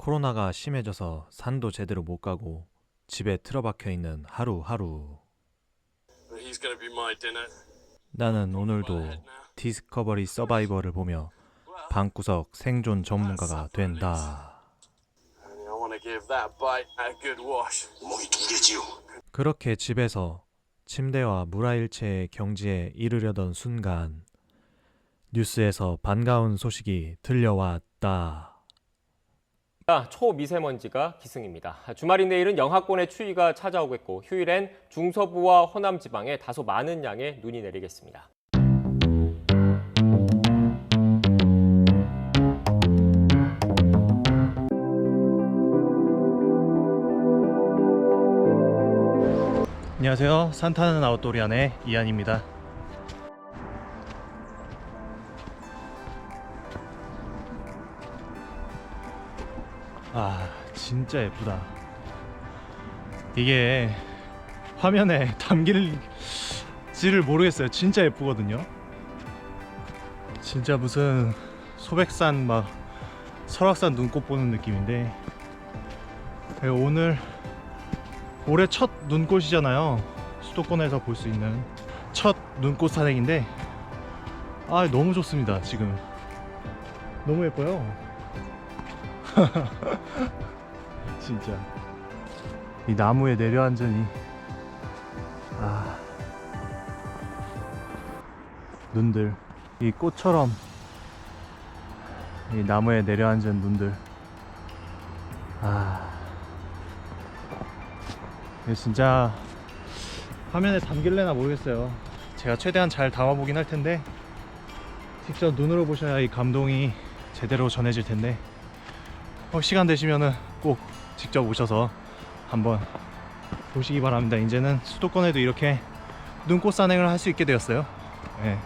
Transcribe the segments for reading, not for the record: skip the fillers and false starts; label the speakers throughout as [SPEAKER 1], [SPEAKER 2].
[SPEAKER 1] 코로나가 심해져서 산도 제대로 못 가고 집에 틀어박혀 있는 하루하루.
[SPEAKER 2] He's gonna be my dinner.
[SPEAKER 1] 나는 오늘도 디스커버리 서바이벌을 보며 방구석 생존 전문가가 된다.
[SPEAKER 2] I want to give that bite a good wash.
[SPEAKER 3] 목이 두 개지요.
[SPEAKER 1] 그렇게 집에서 침대와 무라일체의 경지에 이르려던 순간 뉴스에서 반가운 소식이 들려왔다.
[SPEAKER 4] 초미세먼지가 기승입니다. 주말인 내일은 영하권의 추위가 찾아오겠고 휴일엔 중서부와 호남 지방에 다소 많은 양의 눈이 내리겠습니다.
[SPEAKER 1] 안녕하세요. 산타는 아웃도리안의 이한입니다. 아, 진짜 예쁘다. 이게 화면에 담길지를 모르겠어요. 진짜 예쁘거든요. 진짜 무슨 소백산 막 설악산 눈꽃 보는 느낌인데, 오늘 올해 첫 눈꽃이잖아요. 수도권에서 볼 수 있는 첫 눈꽃 산행인데, 아, 너무 좋습니다. 지금 너무 예뻐요. 진짜 이 나무에 내려앉으니 눈들, 이 꽃처럼 이 나무에 내려앉은 눈들, 이게 진짜 화면에 담길래나 모르겠어요. 제가 최대한 잘 담아보긴 할 텐데 직접 눈으로 보셔야 이 감동이 제대로 전해질 텐데, 시간 되시면은 꼭 직접 오셔서 한번 보시기 바랍니다. 이제는 수도권에도 이렇게 눈꽃 산행을 할 수 있게 되었어요. 네.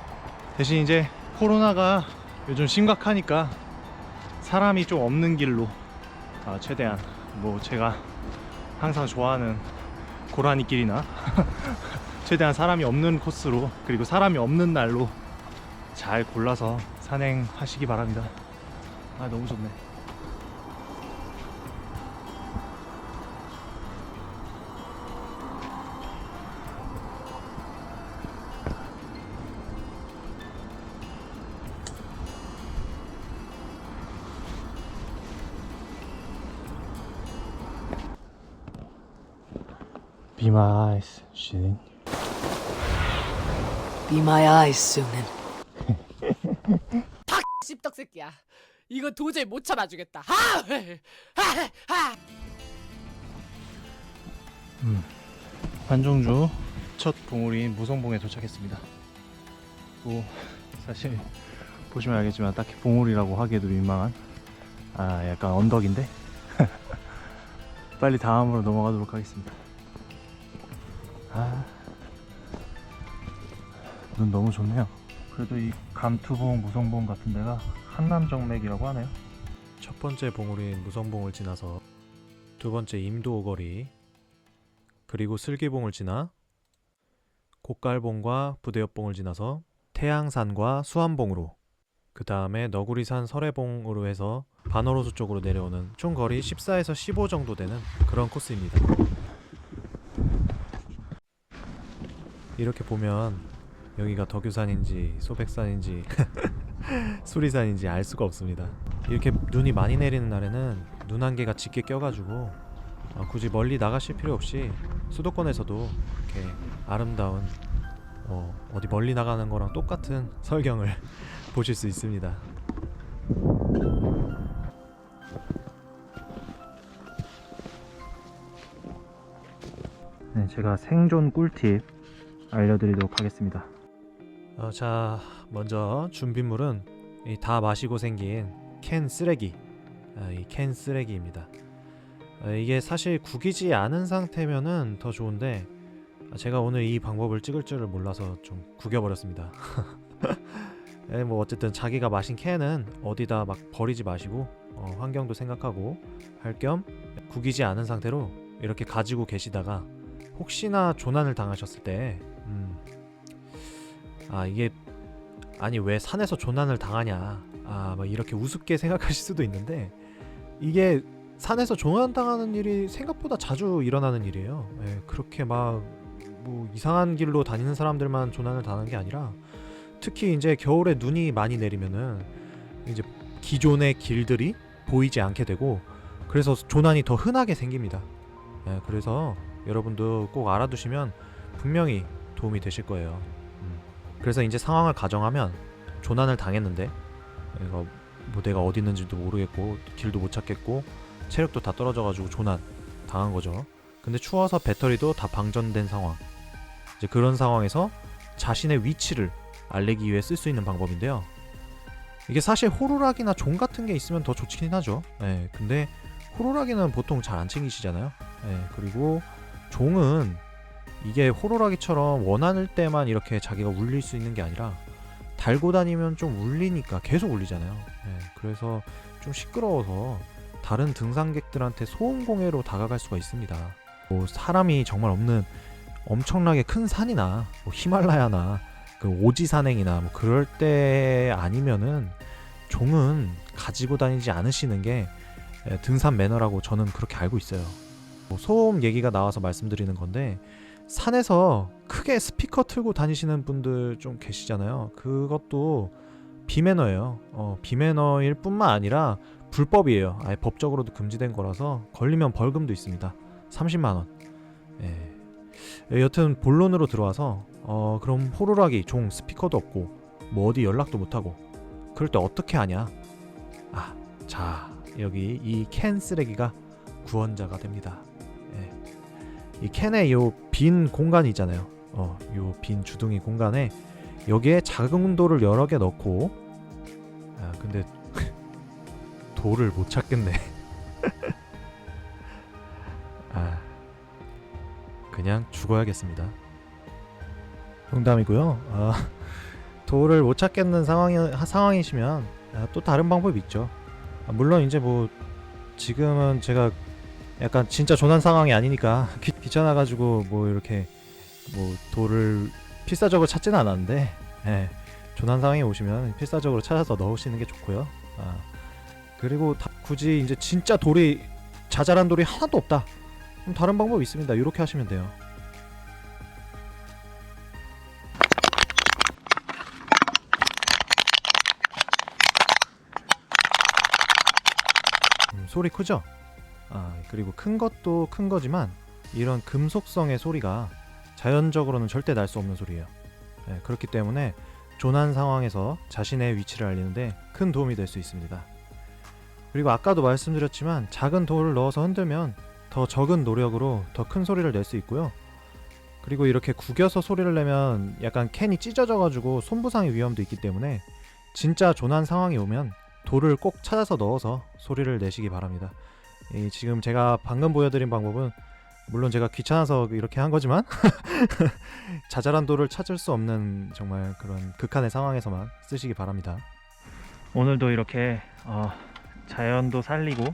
[SPEAKER 1] 대신 이제 코로나가 요즘 심각하니까 사람이 좀 없는 길로 최대한, 뭐 제가 항상 좋아하는 고라니길이나 최대한 사람이 없는 코스로, 그리고 사람이 없는 날로 잘 골라서 산행하시기 바랍니다. 너무 좋네. Be my eyes, shooting.
[SPEAKER 5] Be my eyes, Sunan.
[SPEAKER 6] 씹떡 새끼야. 이거 도저히 못 참아주겠다.
[SPEAKER 1] 환종주 첫 봉우리인 무성봉에 도착했습니다. 뭐 사실 보시면 알겠지만 딱히 봉우리라고 하기에도 민망한 약간 언덕인데 빨리 다음으로 넘어가도록 하겠습니다. 눈 너무 좋네요. 그래도 이 감투봉, 무성봉 같은 데가 한남정맥이라고 하네요. 첫 번째 봉우리인 무성봉을 지나서 두 번째 임도 오거리, 그리고 슬기봉을 지나 곡갈봉과 부대엽봉을 지나서 태양산과 수암봉으로, 그 다음에 너구리산 설해봉으로 해서 반월호수 쪽으로 내려오는 총 거리 14에서 15 정도 되는 그런 코스입니다. 이렇게 보면 여기가 덕유산인지 소백산인지 수리산인지 알 수가 없습니다. 이렇게 눈이 많이 내리는 날에는 눈 안개가 짙게 껴가지고 굳이 멀리 나가실 필요 없이 수도권에서도 이렇게 아름다운 어디 멀리 나가는 거랑 똑같은 설경을 보실 수 있습니다. 네, 제가 생존 꿀팁 알려드리도록 하겠습니다. 자, 먼저 준비물은 다 마시고 생긴 캔 쓰레기, 이 캔 쓰레기입니다. 이게 사실 구기지 않은 상태면은 더 좋은데 제가 오늘 이 방법을 찍을 줄을 몰라서 좀 구겨버렸습니다. 뭐 어쨌든 자기가 마신 캔은 어디다 막 버리지 마시고 환경도 생각하고 할 겸 구기지 않은 상태로 이렇게 가지고 계시다가 혹시나 조난을 당하셨을 때 이게 아니 왜 산에서 조난을 당하냐 막 이렇게 우습게 생각하실 수도 있는데, 이게
[SPEAKER 3] 산에서 조난당하는 일이 생각보다 자주 일어나는 일이에요. 예, 그렇게 막 뭐 이상한 길로 다니는 사람들만 조난을 당하는 게 아니라 특히 이제 겨울에 눈이 많이 내리면은 이제 기존의 길들이 보이지 않게 되고 그래서 조난이 더 흔하게 생깁니다. 예, 그래서 여러분도 꼭 알아두시면 분명히 도움이 되실 거예요. 그래서 이제 상황을 가정하면 조난을 당했는데 뭐 내가 어디 있는지도 모르겠고 길도 못 찾겠고 체력도 다 떨어져가지고 조난 당한 거죠. 근데 추워서 배터리도 다 방전된 상황. 이제 그런 상황에서 자신의 위치를 알리기 위해 쓸 수 있는 방법인데요. 이게 사실 호루라기나 종 같은 게 있으면 더 좋긴 하죠. 예, 근데 호루라기는 보통 잘 안 챙기시잖아요. 예, 그리고 종은 이게 호루라기처럼 원하는 때만 이렇게 자기가 울릴 수 있는 게 아니라 달고 다니면 좀 울리니까 계속 울리잖아요. 예, 그래서 좀 시끄러워서 다른 등산객들한테 소음 공해로 다가갈 수가 있습니다. 뭐 사람이 정말 없는 엄청나게 큰 산이나 뭐 히말라야나 그 오지산행이나 뭐 그럴 때 아니면은 종은 가지고 다니지 않으시는 게 등산 매너라고 저는 그렇게 알고 있어요. 뭐 소음 얘기가 나와서 말씀드리는 건데 산에서 크게 스피커 틀고 다니시는 분들 좀 계시잖아요. 그것도 비매너예요. 비매너일 뿐만 아니라 불법이에요. 아예 법적으로도 금지된 거라서 걸리면 벌금도 있습니다. 30만 원. 여튼 본론으로 들어와서 그럼 호루라기, 종, 스피커도 없고 뭐 어디 연락도 못하고 그럴 때 어떻게 하냐? 자 여기 이 캔 쓰레기가 구원자가 됩니다. 이 캔에 요 빈 공간이 있잖아요. 요 빈 주둥이 공간에 여기에 작은 돌을 여러 개 넣고 근데 돌을 못 찾겠네. 그냥 죽어야겠습니다. 농담이고요. 돌을 못 찾겠는 상황이시면 또 다른 방법이 있죠. 물론 이제 뭐 지금은 제가 약간 진짜 조난 상황이 아니니까 귀찮아가지고 뭐 이렇게 뭐 돌을 필사적으로 찾지는 않았는데 조난 상황에 오시면 필사적으로 찾아서 넣으시는 게 좋고요. 그리고 굳이 이제 진짜 돌이 자잘한 돌이 하나도 없다. 그럼 다른 방법이 있습니다. 이렇게 하시면 돼요. 소리 크죠? 그리고 큰 것도 큰 거지만 이런 금속성의 소리가 자연적으로는 절대 날 수 없는 소리예요. 그렇기 때문에 조난 상황에서 자신의 위치를 알리는데 큰 도움이 될 수 있습니다. 그리고 아까도 말씀드렸지만 작은 돌을 넣어서 흔들면 더 적은 노력으로 더 큰 소리를 낼 수 있고요. 그리고 이렇게 구겨서 소리를 내면 약간 캔이 찢어져가지고 손부상의 위험도 있기 때문에 진짜 조난 상황이 오면 돌을 꼭 찾아서 넣어서 소리를 내시기 바랍니다. 지금 제가 방금 보여드린 방법은 물론 제가 귀찮아서 이렇게 한 거지만 자잘한 돌을 찾을 수 없는 정말 그런 극한의 상황에서만 쓰시기 바랍니다.
[SPEAKER 1] 오늘도 이렇게 자연도 살리고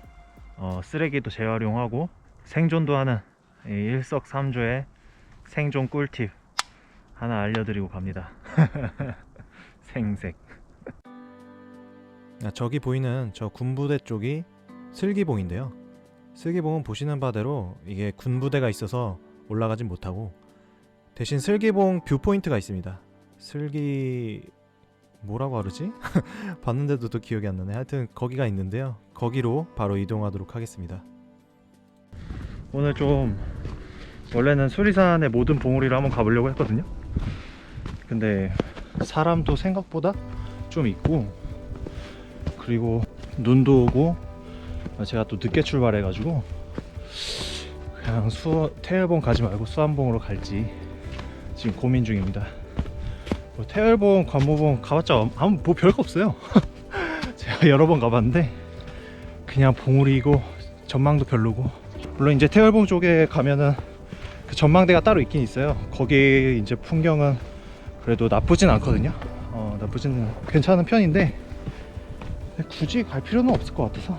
[SPEAKER 1] 쓰레기도 재활용하고 생존도 하는 일석삼조의 생존 꿀팁 하나 알려드리고 갑니다. 생색.
[SPEAKER 3] 저기 보이는 저 군부대 쪽이 슬기봉인데요. 슬기봉은 보시는 바대로 이게 군부대가 있어서 올라가진 못하고 대신 슬기봉 뷰포인트가 있습니다. 뭐라고 하르지? 봤는데도 또 기억이 안 나네. 하여튼 거기가 있는데요. 거기로 바로 이동하도록 하겠습니다.
[SPEAKER 1] 오늘 좀 원래는 수리산의 모든 봉우리를 한번 가보려고 했거든요. 근데 사람도 생각보다 좀 있고 그리고 눈도 오고 제가 또 늦게 출발해가지고 그냥 태열봉 가지 말고 수안봉으로 갈지 지금 고민 중입니다. 뭐 태열봉, 관모봉 가봤자 아무 뭐 별거 없어요. 제가 여러 번 가봤는데 그냥 봉우리이고 전망도 별로고. 물론 이제 태열봉 쪽에 가면은 그 전망대가 따로 있긴 있어요. 거기 이제 풍경은 그래도 나쁘진 않거든요. 나쁘진 괜찮은 편인데 굳이 갈 필요는 없을 것 같아서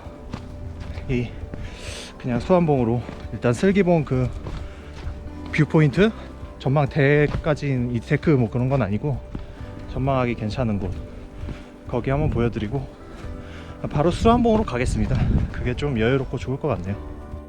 [SPEAKER 1] 그냥 수안봉으로 일단 슬기봉 그 뷰포인트 전망대까지는 이테크 뭐 그런 건 아니고 전망하기 괜찮은 곳 거기 한번 보여드리고 바로 수안봉으로 가겠습니다. 그게 좀 여유롭고 좋을 것 같네요.